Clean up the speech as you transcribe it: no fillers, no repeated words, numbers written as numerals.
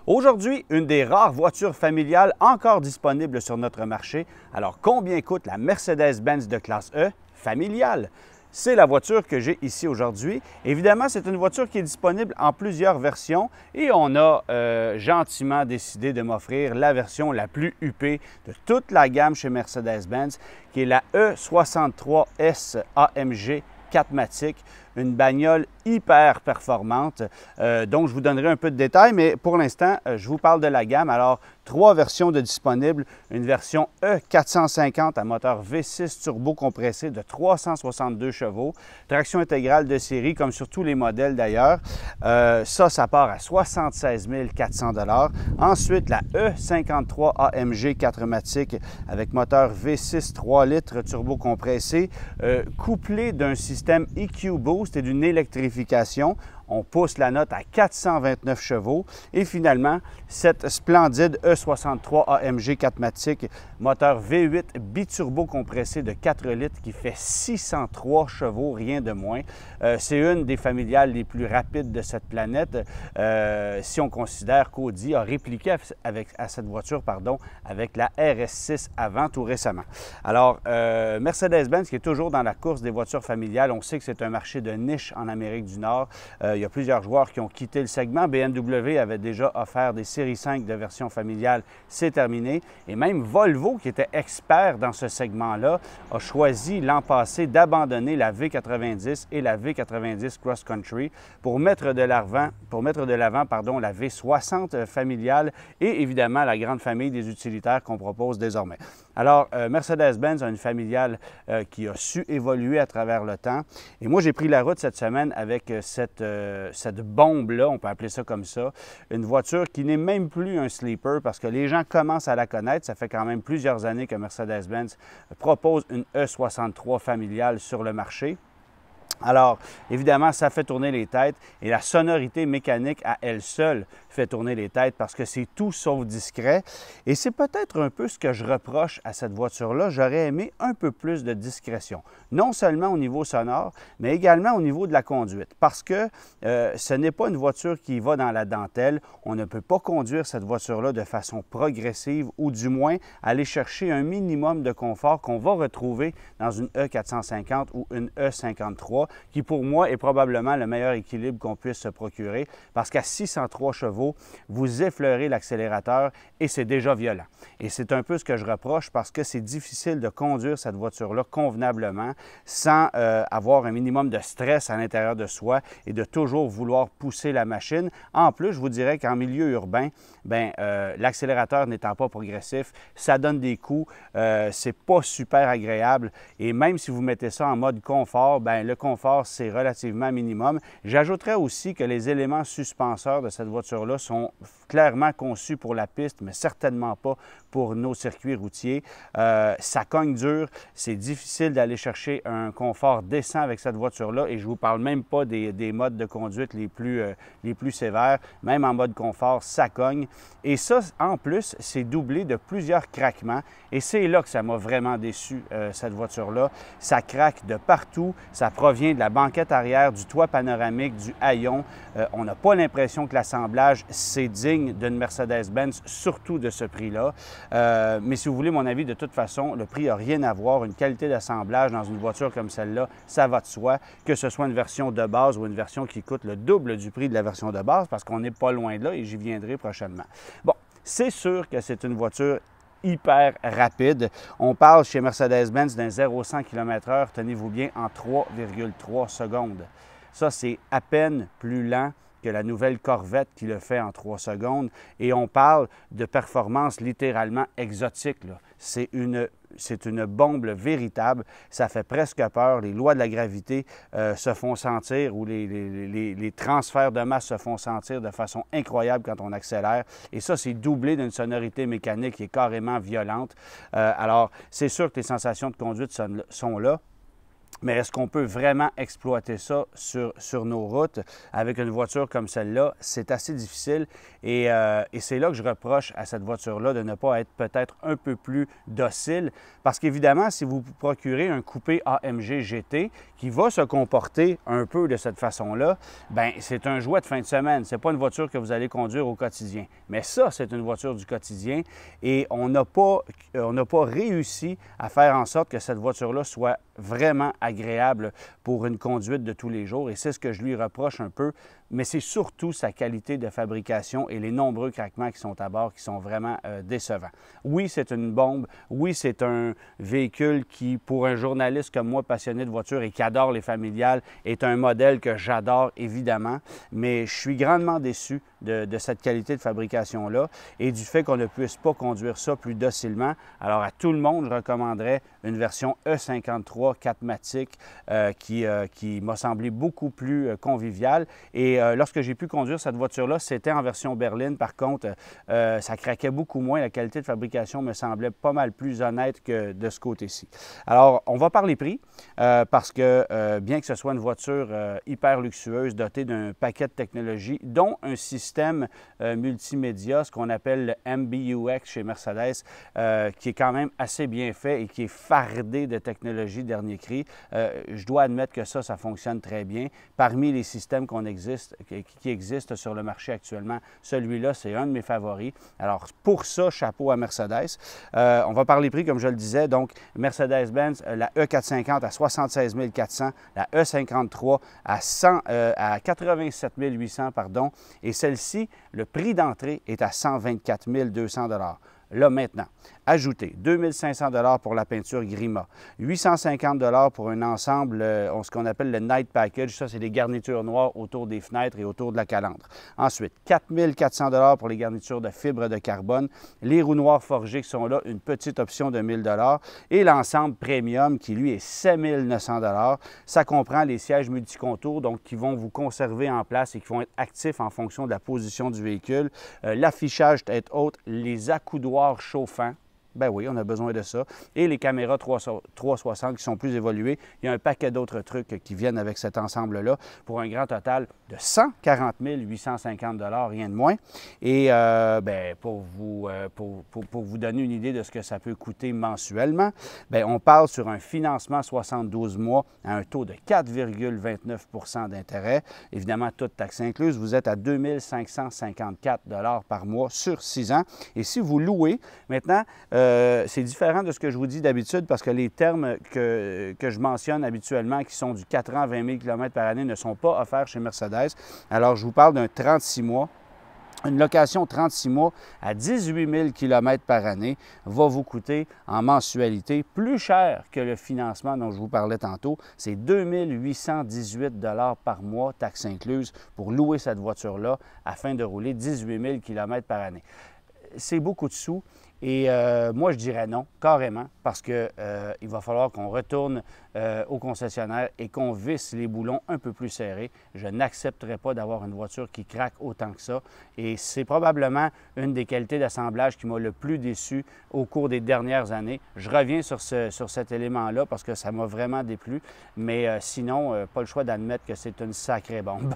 Aujourd'hui, une des rares voitures familiales encore disponibles sur notre marché. Alors, combien coûte la Mercedes-Benz de classe E familiale? C'est la voiture que j'ai ici aujourd'hui. Évidemment, c'est une voiture qui est disponible en plusieurs versions et on a gentiment décidé de m'offrir la version la plus huppée de toute la gamme chez Mercedes-Benz, qui est la E63S AMG 4MATIC, une bagnole hyper performante. Donc, je vous donnerai un peu de détails, mais pour l'instant, je vous parle de la gamme. Alors, trois versions de disponibles. Une version E450 à moteur V6 turbo compressé de 362 chevaux. Traction intégrale de série, comme sur tous les modèles d'ailleurs. Ça part à 76 400 $. Ensuite, la E53 AMG 4MATIC avec moteur V6 3 litres turbo compressé, couplé d'un système EQ Boost et d'une électrification. On pousse la note à 429 chevaux. Et finalement, cette splendide E63 AMG 4MATIC, moteur V8 biturbo compressé de 4 litres qui fait 603 chevaux, rien de moins. C'est une des familiales les plus rapides de cette planète. Si on considère qu'Audi a répliqué à cette voiture, avec la RS6 avant tout récemment. Alors, Mercedes-Benz qui est toujours dans la course des voitures familiales, on sait que c'est un marché de niche en Amérique du Nord. Il y a plusieurs joueurs qui ont quitté le segment. BMW avait déjà offert des séries 5 de version familiale, c'est terminé. Et même Volvo, qui était expert dans ce segment-là, a choisi l'an passé d'abandonner la V90 et la V90 Cross Country pour mettre de l'avant la V60 familiale et évidemment la grande famille des utilitaires qu'on propose désormais. Alors, Mercedes-Benz a une familiale qui a su évoluer à travers le temps. Et moi, j'ai pris la route cette semaine avec cette bombe-là, on peut appeler ça comme ça, une voiture qui n'est même plus un sleeper parce que les gens commencent à la connaître. Ça fait quand même plusieurs années que Mercedes-Benz propose une E63 familiale sur le marché. Alors, évidemment, ça fait tourner les têtes et la sonorité mécanique à elle seule fait tourner les têtes parce que c'est tout sauf discret. Et c'est peut-être un peu ce que je reproche à cette voiture-là. J'aurais aimé un peu plus de discrétion, non seulement au niveau sonore, mais également au niveau de la conduite. Parce que ce n'est pas une voiture qui va dans la dentelle. On ne peut pas conduire cette voiture-là de façon progressive ou du moins aller chercher un minimum de confort qu'on va retrouver dans une E450 ou une E53. Qui pour moi est probablement le meilleur équilibre qu'on puisse se procurer parce qu'à 603 chevaux, vous effleurez l'accélérateur et c'est déjà violent. Et c'est un peu ce que je reproche parce que c'est difficile de conduire cette voiture-là convenablement sans avoir un minimum de stress à l'intérieur de soi et de toujours vouloir pousser la machine. En plus, je vous dirais qu'en milieu urbain, l'accélérateur n'étant pas progressif, ça donne des coups, c'est pas super agréable et même si vous mettez ça en mode confort, le confort, c'est relativement minimum. J'ajouterais aussi que les éléments suspenseurs de cette voiture-là sont clairement conçus pour la piste, mais certainement pas pour nos circuits routiers. Ça cogne dur, c'est difficile d'aller chercher un confort décent avec cette voiture-là et je ne vous parle même pas des modes de conduite les plus sévères. Même en mode confort, ça cogne. Et ça, en plus, c'est doublé de plusieurs craquements et c'est là que ça m'a vraiment déçu, cette voiture-là. Ça craque de partout, ça provient de la banquette arrière, du toit panoramique, du haillon. On n'a pas l'impression que l'assemblage, c'est digne d'une Mercedes-Benz, surtout de ce prix-là. Mais si vous voulez mon avis, de toute façon, le prix n'a rien à voir. Une qualité d'assemblage dans une voiture comme celle-là, ça va de soi, que ce soit une version de base ou une version qui coûte le double du prix de la version de base, parce qu'on n'est pas loin de là et j'y viendrai prochainement. Bon, c'est sûr que c'est une voiture hyper rapide. On parle chez Mercedes-Benz d'un 0-100 km/h, tenez-vous bien, en 3,3 secondes. Ça, c'est à peine plus lent que la nouvelle Corvette qui le fait en 3 secondes. Et on parle de performance littéralement exotique. C'est une bombe véritable. Ça fait presque peur. Les lois de la gravité se font sentir ou les transferts de masse se font sentir de façon incroyable quand on accélère. Et ça, c'est doublé d'une sonorité mécanique qui est carrément violente. Alors, c'est sûr que les sensations de conduite sont là. Mais est-ce qu'on peut vraiment exploiter ça sur nos routes avec une voiture comme celle-là? C'est assez difficile et c'est là que je reproche à cette voiture-là de ne pas être peut-être un peu plus docile parce qu'évidemment, si vous procurez un coupé AMG GT qui va se comporter un peu de cette façon-là, bien, c'est un jouet de fin de semaine. Ce n'est pas une voiture que vous allez conduire au quotidien. Mais ça, c'est une voiture du quotidien et on n'a pas réussi à faire en sorte que cette voiture-là soit vraiment agréable pour une conduite de tous les jours et c'est ce que je lui reproche un peu, mais c'est surtout sa qualité de fabrication et les nombreux craquements qui sont à bord qui sont vraiment décevants. Oui, c'est une bombe. Oui, c'est un véhicule qui, pour un journaliste comme moi, passionné de voitures et qui adore les familiales, est un modèle que j'adore évidemment, mais je suis grandement déçu de cette qualité de fabrication-là et du fait qu'on ne puisse pas conduire ça plus docilement. Alors, à tout le monde, je recommanderais une version E53 4MATIC qui m'a semblé beaucoup plus conviviale. Et lorsque j'ai pu conduire cette voiture-là, c'était en version berline. Par contre, ça craquait beaucoup moins. La qualité de fabrication me semblait pas mal plus honnête que de ce côté-ci. Alors, on va parler prix parce que bien que ce soit une voiture hyper luxueuse, dotée d'un paquet de technologies, dont un système multimédia, ce qu'on appelle le MBUX chez Mercedes, qui est quand même assez bien fait et qui est fardé de technologie dernier cri. Je dois admettre que ça fonctionne très bien. Parmi les systèmes qui existent sur le marché actuellement, celui-là, c'est un de mes favoris. Alors, pour ça, chapeau à Mercedes. On va parler prix, comme je le disais. Donc, Mercedes-Benz, la E450 à 76 400, la E53 à 87 800, pardon, et celle-ci, le prix d'entrée est à 124 200 $. Là, maintenant, ajoutez 2 500 $ pour la peinture Grima, 850 $ pour un ensemble, ce qu'on appelle le Night Package. Ça, c'est des garnitures noires autour des fenêtres et autour de la calandre. Ensuite, 4 400 $ pour les garnitures de fibre de carbone, les roues noires forgées qui sont là, une petite option de 1 000 $ et l'ensemble premium qui, lui, est 7 900 $. Ça comprend les sièges multicontours, donc qui vont vous conserver en place et qui vont être actifs en fonction de la position du véhicule, l'affichage tête haute, les accoudoirs chauffants. Ben oui, on a besoin de ça. Et les caméras 360 qui sont plus évoluées. Il y a un paquet d'autres trucs qui viennent avec cet ensemble-là pour un grand total de 140 850 $, rien de moins. Et bien, pour vous donner une idée de ce que ça peut coûter mensuellement, bien, on parle sur un financement 72 mois à un taux de 4,29 % d'intérêt. Évidemment, toute taxe incluse, vous êtes à 2 554 $ par mois sur 6 ans. Et si vous louez, maintenant, c'est différent de ce que je vous dis d'habitude parce que les termes que je mentionne habituellement, qui sont du 4 ans, 20 000 km par année, ne sont pas offerts chez Mercedes. Alors, je vous parle d'un 36 mois. Une location 36 mois à 18 000 km par année va vous coûter en mensualité plus cher que le financement dont je vous parlais tantôt. C'est 2 818 $ par mois, taxes incluses, pour louer cette voiture-là afin de rouler 18 000 km par année. C'est beaucoup de sous. Et moi, je dirais non, carrément, parce qu'il va falloir qu'on retourne au concessionnaire et qu'on visse les boulons un peu plus serrés. Je n'accepterai pas d'avoir une voiture qui craque autant que ça. Et c'est probablement une des qualités d'assemblage qui m'a le plus déçu au cours des dernières années. Je reviens sur cet élément-là parce que ça m'a vraiment déplu. Mais sinon, pas le choix d'admettre que c'est une sacrée bombe.